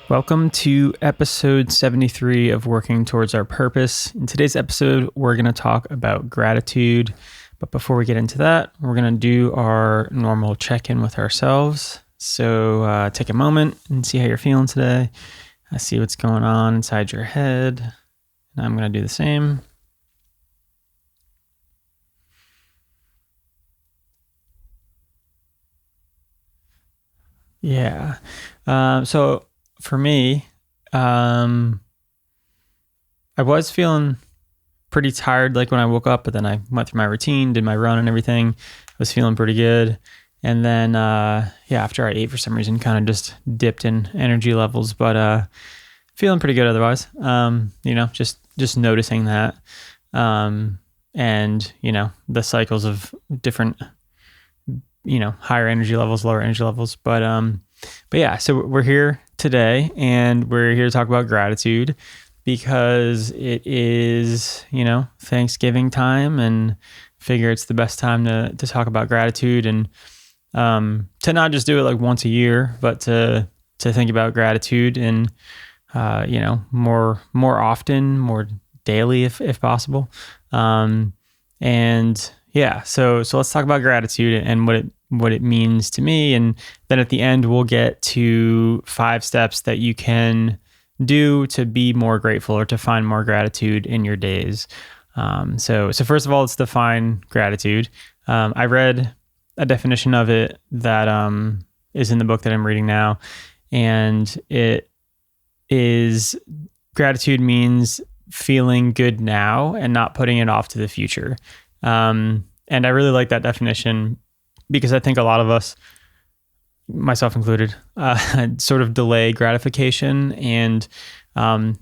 Welcome to episode 73 of Working Towards Our Purpose. In today's episode, we're going to talk about gratitude. But before we get into that, we're going to do our normal check-in with ourselves. So take a moment and see how you're feeling today. See what's going on inside your head. And I'm going to do the same. Yeah. So for me, I was feeling pretty tired like when I woke up, but then I went through my routine, did my run and everything. I was feeling pretty good. And then, after I ate for some reason, kind of just dipped in energy levels, but feeling pretty good otherwise. Just noticing that. And, the cycles of different, higher energy levels, lower energy levels. But yeah, so we're here today and we're here to talk about gratitude because it is, Thanksgiving time, and figure it's the best time to talk about gratitude and to not just do it like once a year, but to think about gratitude and, more often, more daily if possible. So let's talk about gratitude and what it means to me. And then at the end, we'll get to 5 steps that you can do to be more grateful or to find more gratitude in your days. So first of all, let's define gratitude. I read a definition of it that is in the book that I'm reading now. And it is, gratitude means feeling good now and not putting it off to the future. And I really like that definition because I think a lot of us, myself included, sort of delay gratification and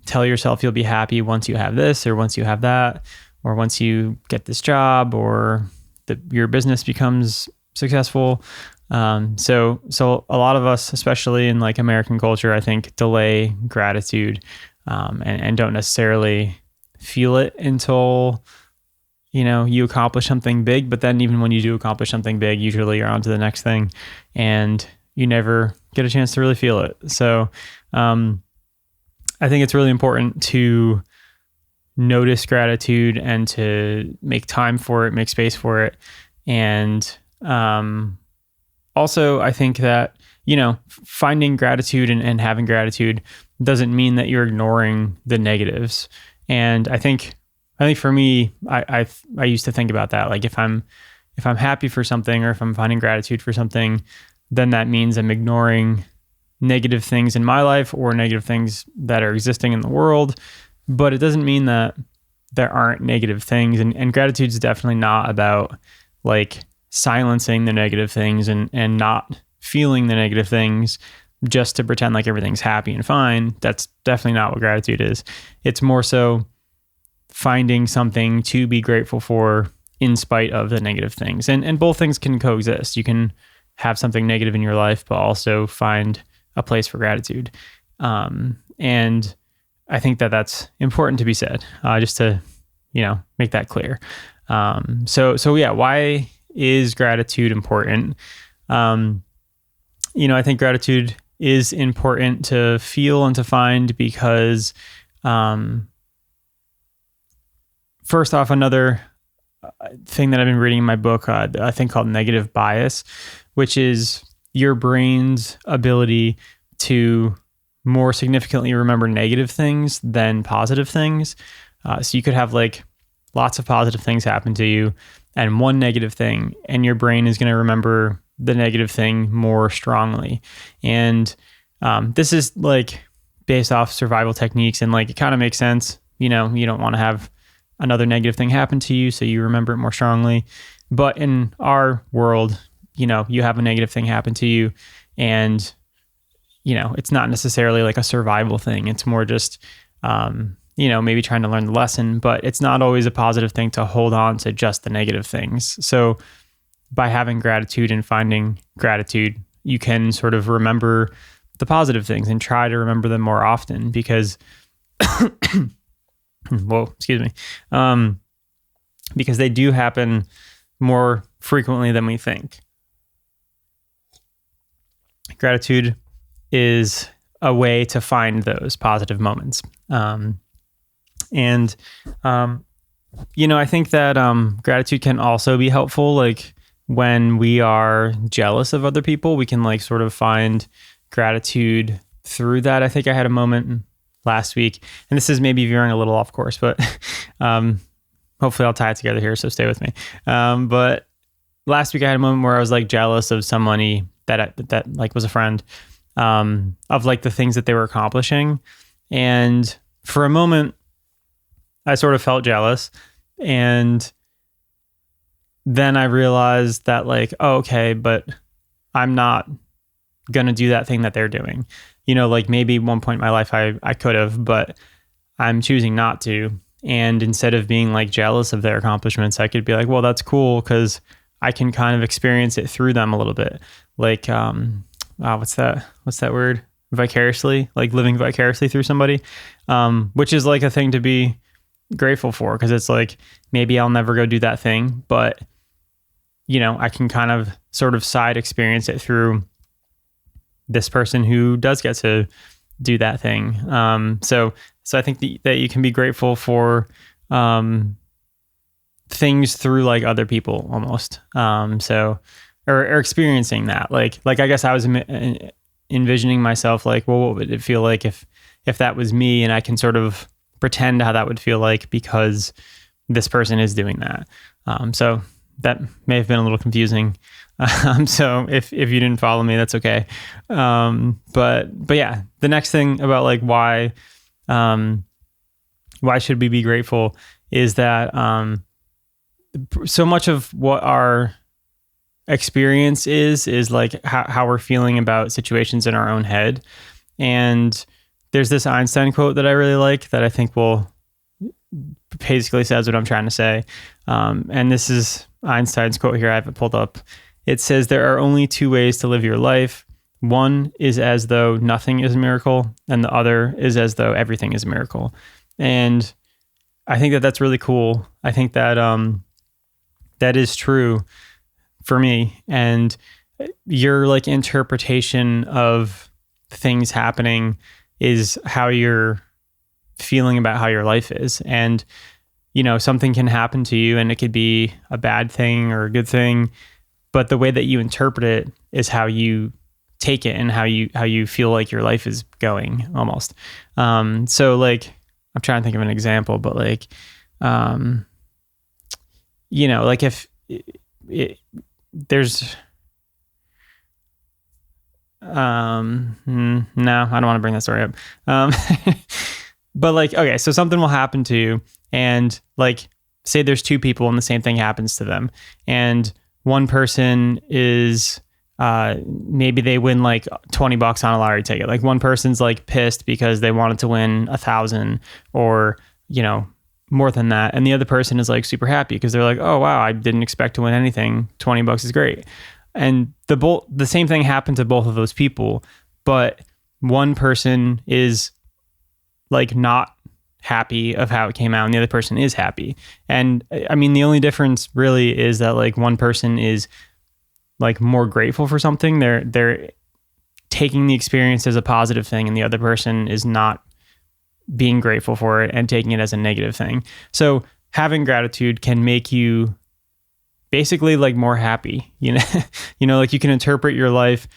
tell yourself you'll be happy once you have this or once you have that, or once you get this job or your business becomes successful. So a lot of us, especially in like American culture, I think delay gratitude and don't necessarily feel it until you accomplish something big. But then even when you do accomplish something big, usually you're on to the next thing and you never get a chance to really feel it. So I think it's really important to notice gratitude and to make time for it, make space for it. And also, I think that, finding gratitude and having gratitude doesn't mean that you're ignoring the negatives. And I think for me, I used to think about that. Like if I'm happy for something or if I'm finding gratitude for something, then that means I'm ignoring negative things in my life or negative things that are existing in the world. But it doesn't mean that there aren't negative things. And gratitude is definitely not about like silencing the negative things and not feeling the negative things just to pretend like everything's happy and fine. That's definitely not what gratitude is. It's more so finding something to be grateful for in spite of the negative things. And both things can coexist. You can have something negative in your life, but also find a place for gratitude. And I think that that's important to be said, just to, make that clear. Why is gratitude important? I think gratitude is important to feel and to find because, first off, another thing that I've been reading in my book, a thing called negative bias, which is your brain's ability to more significantly remember negative things than positive things. So you could have like lots of positive things happen to you and one negative thing, and your brain is going to remember the negative thing more strongly. And this is like based off survival techniques, and like it kind of makes sense. You don't want to have another negative thing happen to you, so you remember it more strongly. But in our world, you have a negative thing happen to you, and it's not necessarily like a survival thing. It's more just maybe trying to learn the lesson, but it's not always a positive thing to hold on to just the negative things. So by having gratitude and finding gratitude, you can sort of remember the positive things and try to remember them more often because because they do happen more frequently than we think. Gratitude is a way to find those positive moments. And I think that gratitude can also be helpful. Like when we are jealous of other people, we can like sort of find gratitude through that. I think I had a moment last week, and this is maybe veering a little off course, but hopefully I'll tie it together here, so stay with me. But last week I had a moment where I was like jealous of somebody that like was a friend, of like the things that they were accomplishing. And for a moment I sort of felt jealous, and then I realized that like, oh, okay, but I'm not going to do that thing that they're doing. Like maybe one point in my life I could have, but I'm choosing not to. And instead of being like jealous of their accomplishments, I could be like, well, that's cool because I can kind of experience it through them a little bit. Like, what's that word? Vicariously, like living vicariously through somebody, which is like a thing to be grateful for, because it's like, maybe I'll never go do that thing, but I can kind of sort of side experience it through this person who does get to do that thing. So I think that you can be grateful for things through like other people almost. Or experiencing that. Like I guess I was envisioning myself like, well, what would it feel like if that was me, and I can sort of pretend how that would feel like because this person is doing that. So that may have been a little confusing. So if you didn't follow me, that's okay. But yeah, the next thing about like why should we be grateful is that so much of what our experience is like how we're feeling about situations in our own head. And there's this Einstein quote that I really like that I think will basically says what I'm trying to say. And this is Einstein's quote here. I have it pulled up. It says, there are only two ways to live your life. One is as though nothing is a miracle, and the other is as though everything is a miracle. And I think that that's really cool. I think that that is true for me. And your like interpretation of things happening is how you're feeling about how your life is. And something can happen to you and it could be a bad thing or a good thing, but the way that you interpret it is how you take it and how you feel like your life is going almost. So like, I'm trying to think of an example, but like, like if there's, no, I don't want to bring that story up. But like, okay, so something will happen to you, and like, say there's two people and the same thing happens to them, and one person is, maybe they win like $20 on a lottery ticket. Like one person's like pissed because they wanted to win 1,000 or, more than that. And the other person is like super happy because they're like, oh wow, I didn't expect to win anything. $20 is great. And the same thing happened to both of those people, but one person is like not happy of how it came out and the other person is happy. And I mean, the only difference really is that like one person is like more grateful for something. They're taking the experience as a positive thing, and the other person is not being grateful for it and taking it as a negative thing. So having gratitude can make you basically like more happy, like you can interpret your life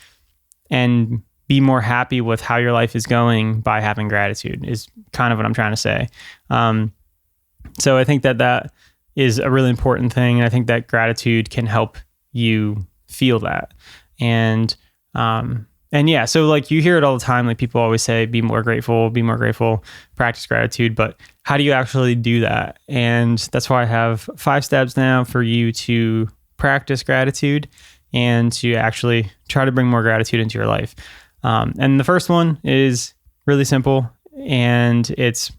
and be more happy with how your life is going by having gratitude is kind of what I'm trying to say. So I think that is a really important thing. And I think that gratitude can help you feel that. And yeah, so like you hear it all the time. Like people always say, be more grateful, practice gratitude. But how do you actually do that? And that's why I have 5 steps now for you to practice gratitude and to actually try to bring more gratitude into your life. And the first one is really simple, and it's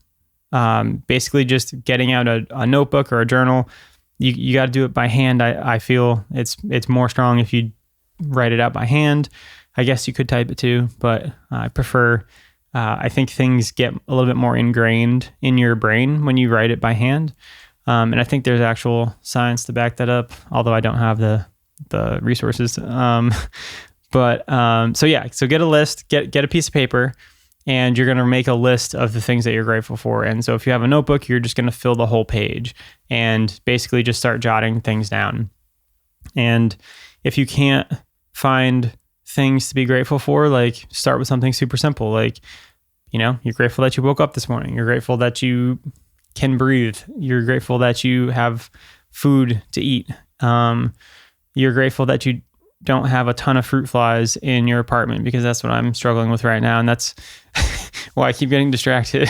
basically just getting out a notebook or a journal. You got to do it by hand. I feel it's more strong if you write it out by hand. I guess you could type it too, but I prefer, I think things get a little bit more ingrained in your brain when you write it by hand. And I think there's actual science to back that up, although I don't have the resources. So get a list, get a piece of paper, and you're going to make a list of the things that you're grateful for. And so if you have a notebook, you're just going to fill the whole page and basically just start jotting things down. And if you can't find things to be grateful for, like start with something super simple. Like, you're grateful that you woke up this morning. You're grateful that you can breathe. You're grateful that you have food to eat. You're grateful that you don't have a ton of fruit flies in your apartment, because that's what I'm struggling with right now. And that's why I keep getting distracted.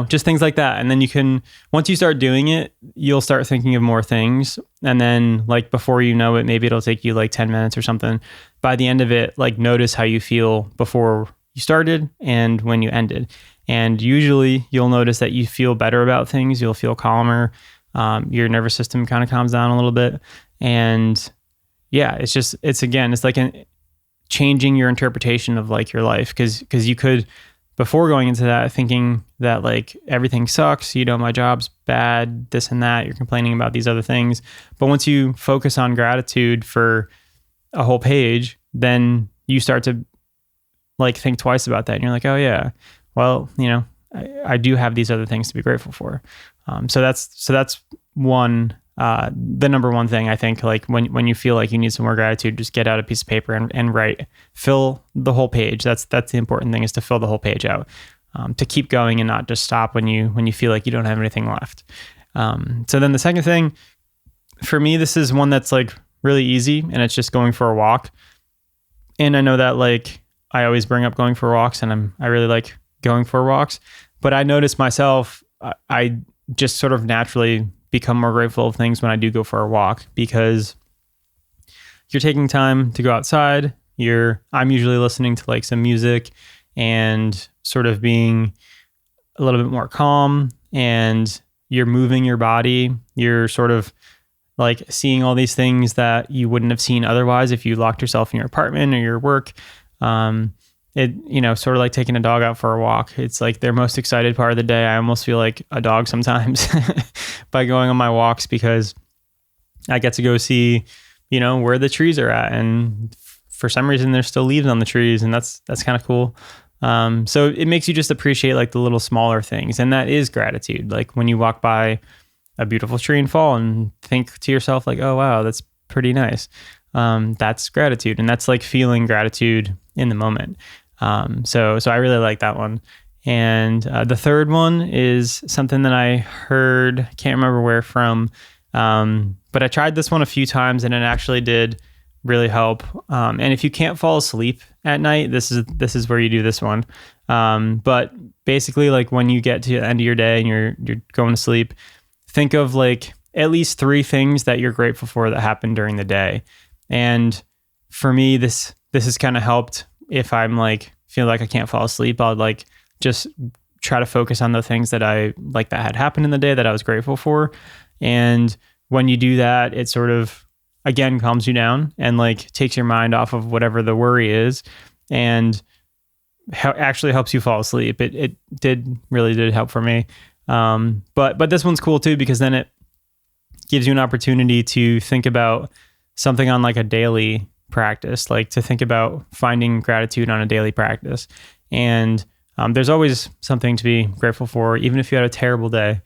Just things like that. And then once you start doing it, you'll start thinking of more things. And then like before you know it, maybe it'll take you like 10 minutes or something. By the end of it, like notice how you feel before you started and when you ended. And usually you'll notice that you feel better about things. You'll feel calmer. Your nervous system kind of calms down a little bit. And yeah, it's like changing your interpretation of like your life. Cause you could, before going into that, thinking that like everything sucks, my job's bad, this and that, you're complaining about these other things. But once you focus on gratitude for a whole page, then you start to like think twice about that. And you're like, oh yeah, well, I do have these other things to be grateful for. So that's one, the number one thing I think, like when you feel like you need some more gratitude, just get out a piece of paper and write, fill the whole page. That's the important thing, is to fill the whole page out, to keep going and not just stop when you feel like you don't have anything left. So then the second thing for me, this is one that's like really easy, and it's just going for a walk. And I know that like I always bring up going for walks, and I really like going for walks, but I notice myself, I just sort of naturally become more grateful of things when I do go for a walk, because you're taking time to go outside. I'm usually listening to like some music and sort of being a little bit more calm, and you're moving your body. You're sort of like seeing all these things that you wouldn't have seen otherwise if you locked yourself in your apartment or your work. Sort of like taking a dog out for a walk. It's like their most excited part of the day. I almost feel like a dog sometimes by going on my walks, because I get to go see, where the trees are at. And for some reason, there's still leaves on the trees, and that's kind of cool. So it makes you just appreciate like the little smaller things. And that is gratitude. Like when you walk by a beautiful tree in fall and think to yourself like, oh, wow, that's pretty nice. That's gratitude. And that's like feeling gratitude in the moment. So I really like that one. And the third one is something that I heard, can't remember where from, but I tried this one a few times, and it actually did really help. And if you can't fall asleep at night, this is where you do this one. But basically, like when you get to the end of your day and you're going to sleep, think of like at least 3 things that you're grateful for that happened during the day. And for me, this has kind of helped. If I'm like feel like I can't fall asleep, I'll like just try to focus on the things that I like that had happened in the day that I was grateful for. And when you do that, it sort of again calms you down and like takes your mind off of whatever the worry is, and actually helps you fall asleep. It really did help for me. But this one's cool too, because then it gives you an opportunity to think about something on like a daily practice, like to think about finding gratitude on a daily practice. And there's always something to be grateful for, even if you had a terrible day.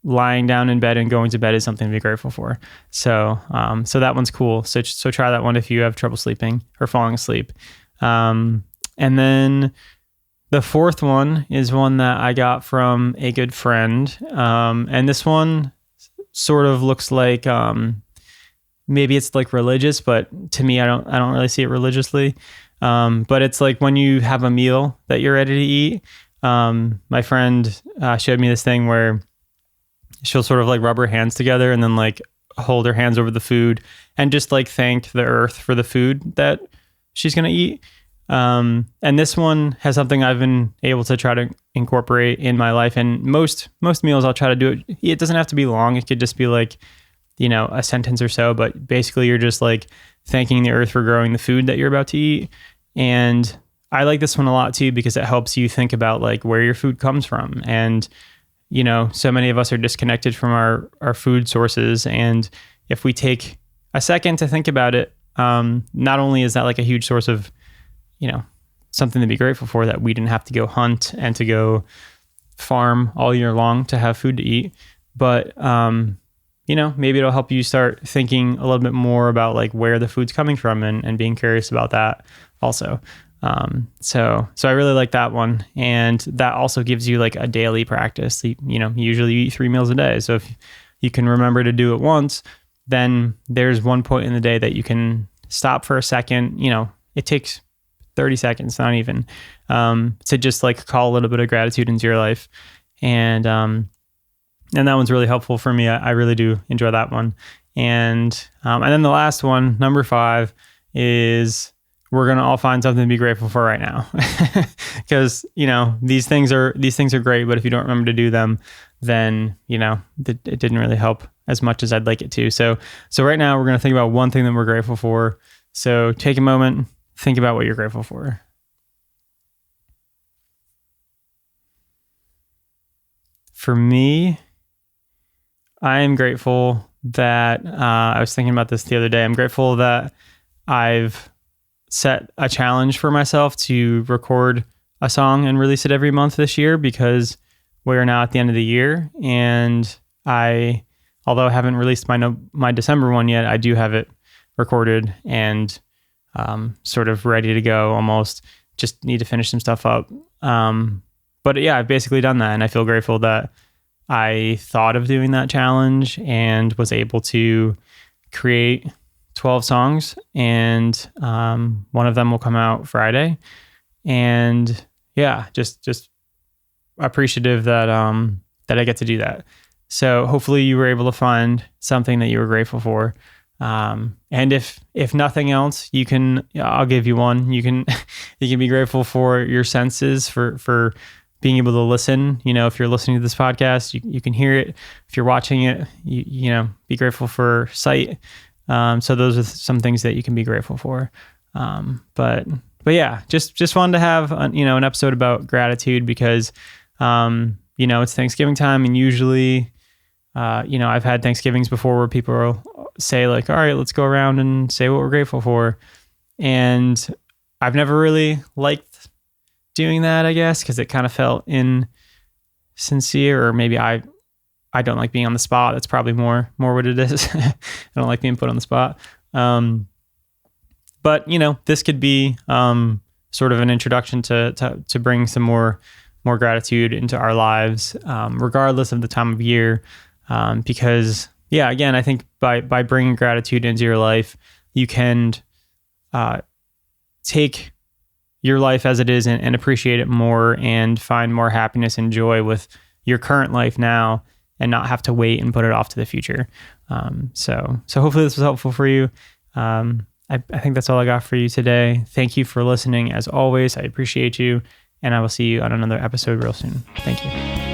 Lying down in bed and going to bed is something to be grateful for. So that one's cool. So try that one if you have trouble sleeping or falling asleep. And then the fourth one is one that I got from a good friend. And this one sort of looks like, maybe it's like religious, but to me, I don't really see it religiously. But it's like when you have a meal that you're ready to eat. My friend showed me this thing where she'll sort of like rub her hands together and then like hold her hands over the food and just like thank the earth for the food that she's going to eat. And this one has something I've been able to try to incorporate in my life. And most meals I'll try to do it. It doesn't have to be long. It could just be like, a sentence or so, but basically you're just like thanking the earth for growing the food that you're about to eat. And I like this one a lot too, because it helps you think about like where your food comes from. And, so many of us are disconnected from our food sources. And if we take a second to think about it, not only is that like a huge source of, something to be grateful for, that we didn't have to go hunt and to go farm all year long to have food to eat, but maybe it'll help you start thinking a little bit more about like where the food's coming from and being curious about that also. So I really like that one. And that also gives you like a daily practice. You usually eat 3 meals a day. So if you can remember to do it once, then there's one point in the day that you can stop for a second. It takes 30 seconds, not even, to just like call a little bit of gratitude into your life. And that one's really helpful for me. I really do enjoy that one. And then the last one, number 5, is we're going to all find something to be grateful for right now. Because, these things are great, but if you don't remember to do them, then, it didn't really help as much as I'd like it to. So right now we're going to think about one thing that we're grateful for. So take a moment, think about what you're grateful for. For me, I am grateful that, I was thinking about this the other day. I'm grateful that I've set a challenge for myself to record a song and release it every month this year, because we're now at the end of the year, and although I haven't released my December one yet, I do have it recorded and sort of ready to go almost. Just need to finish some stuff up. But yeah, I've basically done that, and I feel grateful that I thought of doing that challenge and was able to create 12 songs, and one of them will come out Friday. And yeah, just appreciative that I get to do that. So hopefully you were able to find something that you were grateful for. And if nothing else, I'll give you one. You can be grateful for your senses, for being able to listen. If you're listening to this podcast, you can hear it. If you're watching it, be grateful for sight. So those are some things that you can be grateful for. But yeah, just wanted to have, an episode about gratitude, because, it's Thanksgiving time, and usually, I've had Thanksgivings before where people will say like, all right, let's go around and say what we're grateful for. And I've never really liked doing that, I guess, because it kind of felt insincere, or maybe I don't like being on the spot. That's probably more what it is. I don't like being put on the spot. But this could be sort of an introduction to bring some more gratitude into our lives, regardless of the time of year. Because yeah, again, I think by bringing gratitude into your life, you can take your life as it is and appreciate it more, and find more happiness and joy with your current life now, and not have to wait and put it off to the future. So hopefully this was helpful for you. I think that's all I got for you today. Thank you for listening. As always, I appreciate you, and I will see you on another episode real soon. Thank you.